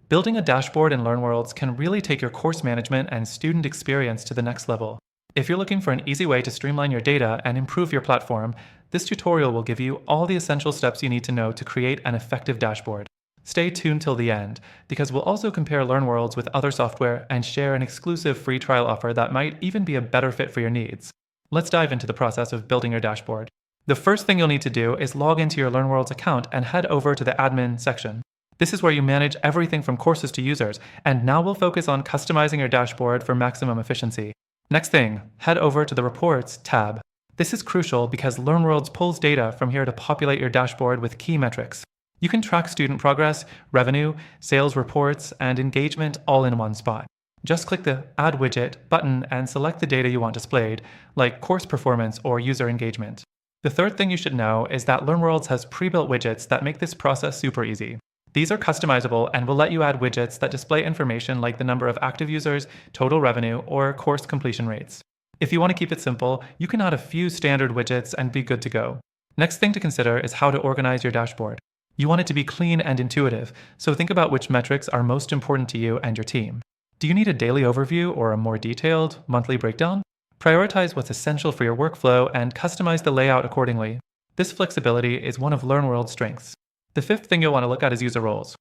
Building a dashboard in LearnWorlds can really take your course management and student experience to the next level. If you're looking for an easy way to streamline your data and improve your platform, this tutorial will give you all the essential steps you need to know to create an effective dashboard. Stay tuned till the end, because we'll also compare LearnWorlds with other software and share an exclusive free trial offer that might even be a better fit for your needs. Let's dive into the process of building your dashboard. The first thing you'll need to do is log into your LearnWorlds account and head over to the admin section. This is where you manage everything from courses to users, and now we'll focus on customizing your dashboard for maximum efficiency. Next thing, head over to the Reports tab. This is crucial because LearnWorlds pulls data from here to populate your dashboard with key metrics. You can track student progress, revenue, sales reports, and engagement all in one spot. Just click the Add Widget button and select the data you want displayed, like course performance or user engagement. The third thing you should know is that LearnWorlds has pre-built widgets that make this process super easy. These are customizable and will let you add widgets that display information like the number of active users, total revenue, or course completion rates. If you want to keep it simple, you can add a few standard widgets and be good to go. Next thing to consider is how to organize your dashboard. You want it to be clean and intuitive, so think about which metrics are most important to you and your team. Do you need a daily overview or a more detailed monthly breakdown? Prioritize what's essential for your workflow and customize the layout accordingly. This flexibility is one of LearnWorlds' strengths. The fifth thing you'll want to look at is user roles.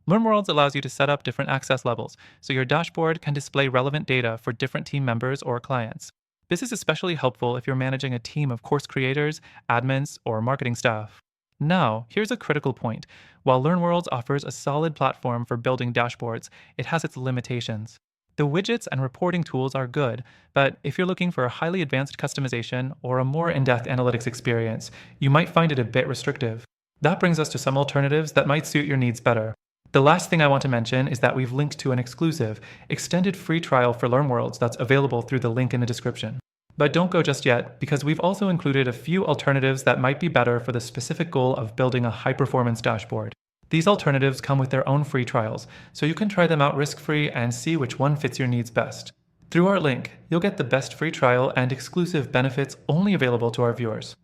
LearnWorlds allows you to set up different access levels, so your dashboard can display relevant data for different team members or clients. This is especially helpful if you're managing a team of course creators, admins, or marketing staff. Now, here's a critical point. While LearnWorlds offers a solid platform for building dashboards, it has its limitations. The widgets and reporting tools are good, but if you're looking for a highly advanced customization or a more in-depth analytics experience, you might find it a bit restrictive. That brings us to some alternatives that might suit your needs better. The last thing I want to mention is that we've linked to an exclusive, extended free trial for LearnWorlds that's available through the link in the description. But don't go just yet, because we've also included a few alternatives that might be better for the specific goal of building a high-performance dashboard. These alternatives come with their own free trials, so you can try them out risk-free and see which one fits your needs best. Through our link, you'll get the best free trial and exclusive benefits only available to our viewers.